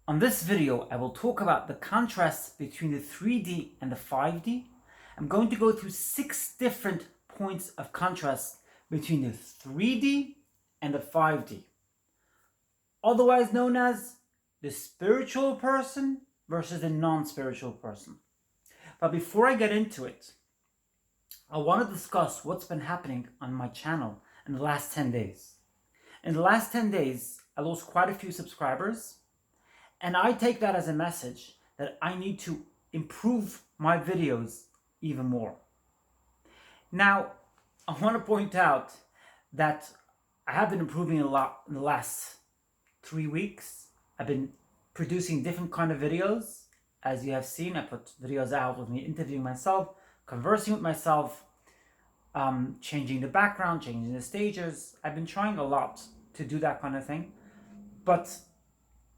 On this video, I will talk about the contrast between the 3D and the 5D. I'm going to go through 6 different points of contrast between the 3D and the 5D, otherwise known as the spiritual person versus the non-spiritual person. But before I get into it, I want to discuss what's been happening on my channel in the last 10 days. In the last 10 days, I lost quite a few subscribers. And I take that as a message that I need to improve my videos even more. Now, I want to point out that I have been improving a lot in the last 3 weeks. I've been producing different kind of videos. As you have seen, I put videos out with me interviewing myself, conversing with myself, changing the background, changing the stages. I've been trying a lot to do that kind of thing. But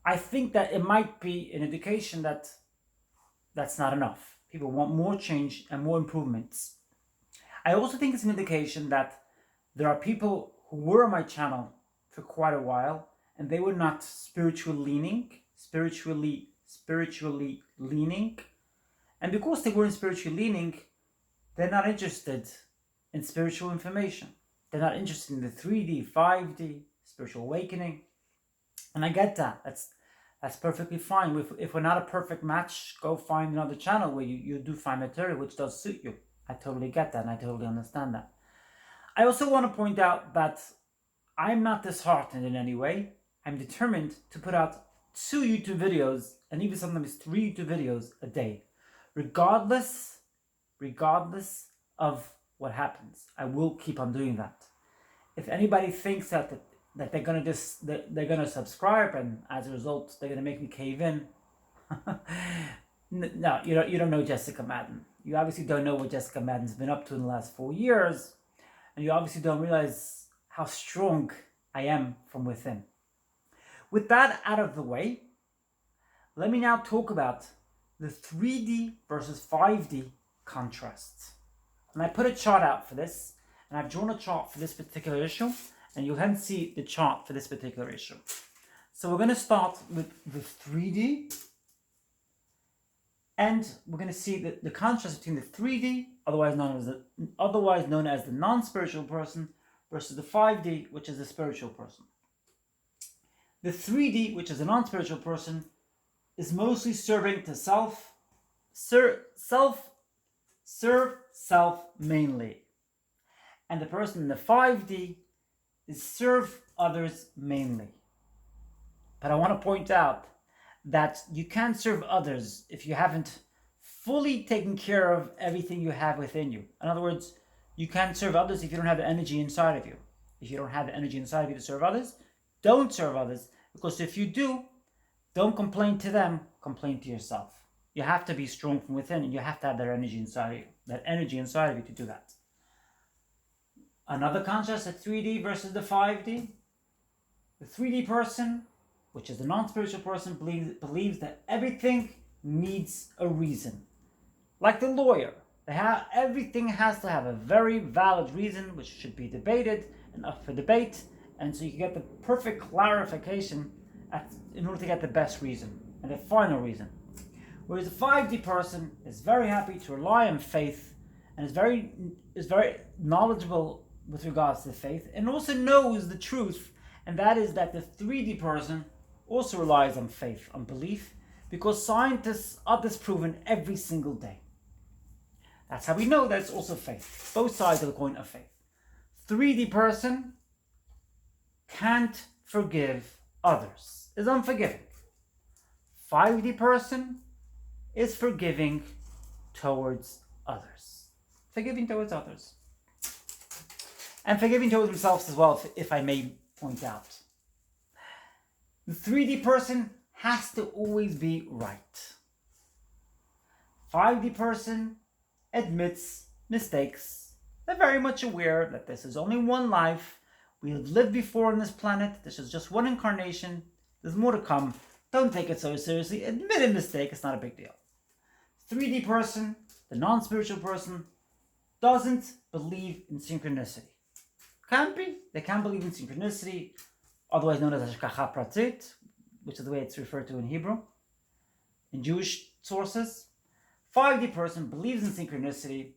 I think that it might be an indication that that's not enough. People want more change and more improvements. I also think it's an indication that there are people who were on my channel for quite a while and they were not spiritually leaning. And because they weren't spiritually leaning, they're not interested in spiritual information. They're not interested in the 3D, 5D, spiritual awakening. And I get that. That's perfectly fine. If we're not a perfect match, go find another channel where you do find material which does suit you. I totally get that and I totally understand that. I also want to point out that I'm not disheartened in any way. I'm determined to put out 2 YouTube videos and even sometimes 3 YouTube videos a day. Regardless of what happens, I will keep on doing that. If anybody thinks that they're gonna subscribe and as a result they're gonna make me cave in, no, you don't know Jessica Madden. You obviously don't know what Jessica Madden's been up to in the last 4 years, and you obviously don't realize how strong I am from within. With that out of the way, let me now talk about the 3D versus 5D contrasts. And I put a chart out for this, and I've drawn a chart for this particular issue, and you'll then see the chart for this particular issue. So we're going to start with the 3D, and we're going to see the contrast between the 3D, otherwise known as the non-spiritual person, versus the 5D, which is the spiritual person. The 3D, which is a non-spiritual person, is mostly serving to serve self mainly. And the person in the 5D is serve others mainly. But I want to point out that you can't serve others if you haven't fully taken care of everything you have within you. In other words, you can't serve others if you don't have the energy inside of you. If you don't have the energy inside of you to serve others, don't serve others, because if you do, don't complain to them, complain to yourself. You have to be strong from within, and you have to have that energy inside of you to do that. Another contrast, the 3D versus the 5D. The 3D person, which is the non-spiritual person, believes that everything needs a reason. Like the lawyer, everything has to have a very valid reason, which should be debated and up for debate, and so you can get the perfect clarification in order to get the best reason and the final reason. Whereas the 5D person is very happy to rely on faith and is very knowledgeable with regards to faith, and also knows the truth, and that is that the 3D person also relies on faith, on belief, because scientists are disproven every single day. That's how we know that it's also faith. Both sides of the coin of faith. 3D person can't forgive others, is unforgiving. 5D person is forgiving towards others. Forgiving towards others. And forgiving towards themselves as well, if I may point out. The 3D person has to always be right. 5D person admits mistakes. They're very much aware that this is only one life. We have lived before on this planet. This is just one incarnation. There's more to come. Don't take it so seriously. Admit a mistake. It's not a big deal. 3D person, the non-spiritual person, doesn't believe in synchronicity. They can believe in synchronicity, otherwise known as Hashgacha Pratit, which is the way it's referred to in Hebrew, in Jewish sources. 5D person believes in synchronicity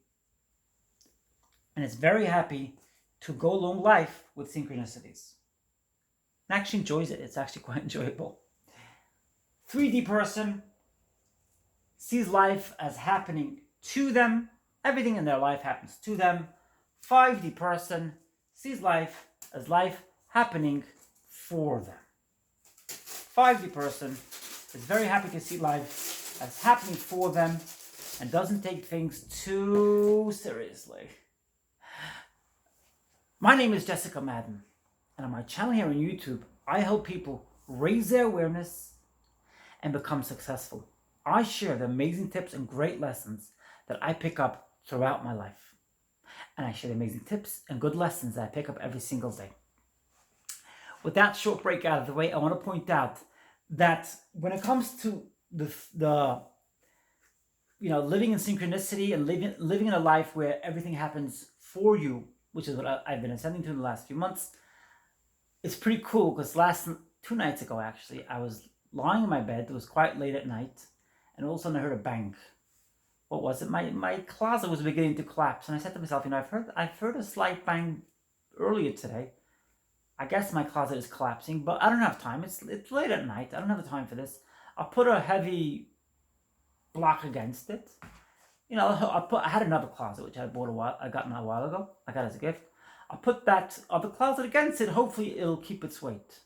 and is very happy to go along life with synchronicities. And actually enjoys it. It's actually quite enjoyable. 3D person sees life as happening to them. Everything in their life happens to them. 5D person sees life as life happening for them. 5D person is very happy to see life as happening for them and doesn't take things too seriously. My name is Jessica Madden, and on my channel here on YouTube, I help people raise their awareness and become successful. I share the amazing tips and great lessons that I pick up throughout my life. And I share the amazing tips and good lessons that I pick up every single day. With that short break out of the way, I want to point out that when it comes to the living in synchronicity and living in a life where everything happens for you, which is what I've been ascending to in the last few months, it's pretty cool because 2 nights ago, actually, I was lying in my bed. It was quite late at night, and all of a sudden I heard a bang. What was it? My closet was beginning to collapse, and I said to myself, I've heard a slight bang earlier today. I guess my closet is collapsing, but I don't have time. It's late at night. I don't have the time for this. I'll put a heavy block against it. I had another closet which I got a while ago. I got as a gift. I'll put that other closet against it. Hopefully, it'll keep its weight.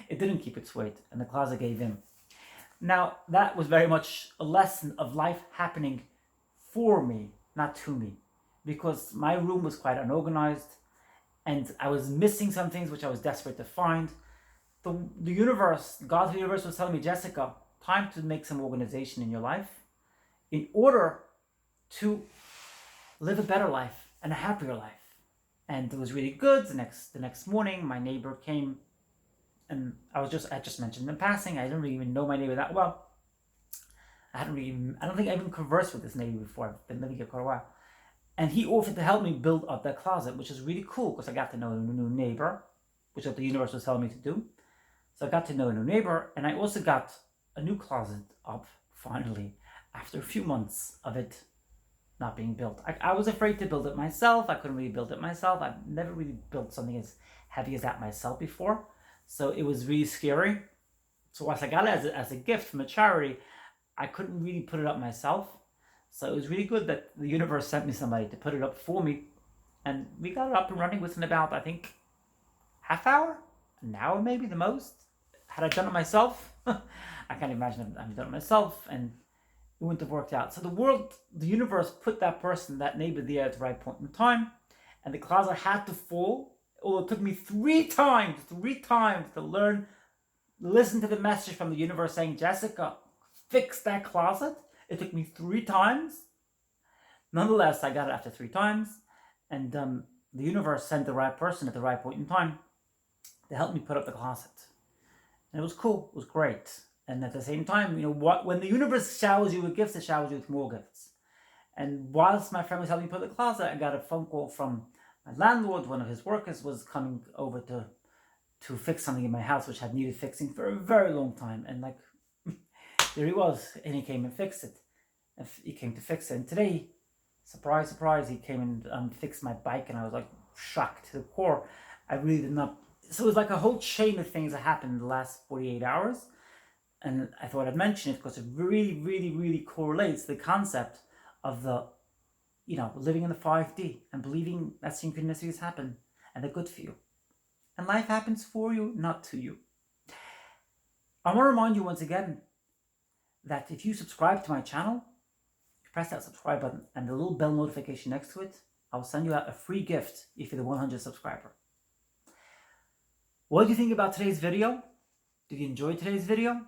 It didn't keep its weight, and the closet gave in. Now, that was very much a lesson of life happening for me, not to me, because my room was quite unorganized, and I was missing some things which I was desperate to find. The universe, God's universe, was telling me, Jessica, time to make some organization in your life in order to live a better life and a happier life. And it was really good. The next morning, my neighbor came, and I just mentioned in passing. I didn't really even know my neighbor that well. I don't think I even conversed with this neighbor before. I've been living here quite a while. And he offered to help me build up that closet, which is really cool because I got to know a new neighbor, which is what the universe was telling me to do. So I got to know a new neighbor, and I also got a new closet up finally after a few months of it not being built. I was afraid to build it myself. I couldn't really build it myself. I've never really built something as heavy as that myself before. So it was really scary. So once I got it as a gift from a charity, I couldn't really put it up myself. So it was really good that the universe sent me somebody to put it up for me. And we got it up and running within about, I think, half hour? An hour maybe, the most. Had I done it myself? I can't imagine I've done it myself, and it wouldn't have worked out. So the universe put that person, that neighbor there at the right point in time, and the closet had to fall. Although it took me 3 times to listen to the message from the universe saying, Jessica, fix that closet. It took me 3 times. Nonetheless, I got it after 3 times, and the universe sent the right person at the right point in time to help me put up the closet. And it was cool. It was great. And at the same time, when the universe showers you with gifts, it showers you with more gifts. And whilst my friend was helping me put the closet, I got a phone call from my landlord. One of his workers was coming over to fix something in my house which had needed fixing for a very long time. And there he was, and he came and fixed it. He came to fix it. And today, surprise, surprise, he came and fixed my bike, and I was shocked to the core. I really did not. So it was like a whole chain of things that happened in the last 48 hours. And I thought I'd mention it because it really, really, really correlates the concept of living in the 5D and believing that synchronicities happen and they're good for you. And life happens for you, not to you. I want to remind you once again that if you subscribe to my channel, you press that subscribe button and the little bell notification next to it, I'll send you out a free gift if you're the 100th subscriber. What do you think about today's video? Did you enjoy today's video?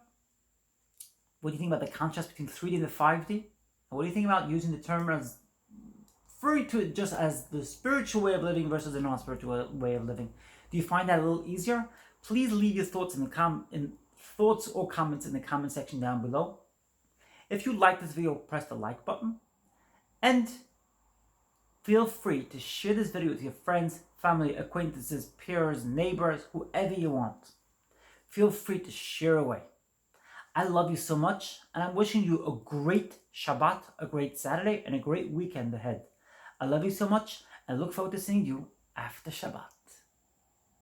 What do you think about the contrast between 3D and the 5D? And what do you think about using the term as referring to it just as the spiritual way of living versus the non-spiritual way of living? Do you find that a little easier? Please leave your thoughts thoughts or comments in the comment section down below. If you like this video, press the like button. And feel free to share this video with your friends, family, acquaintances, peers, neighbors, whoever you want. feel free to share away. I love you so much, and I'm wishing you a great Shabbat, a great Saturday, and a great weekend ahead. I love you so much, and look forward to seeing you after Shabbat.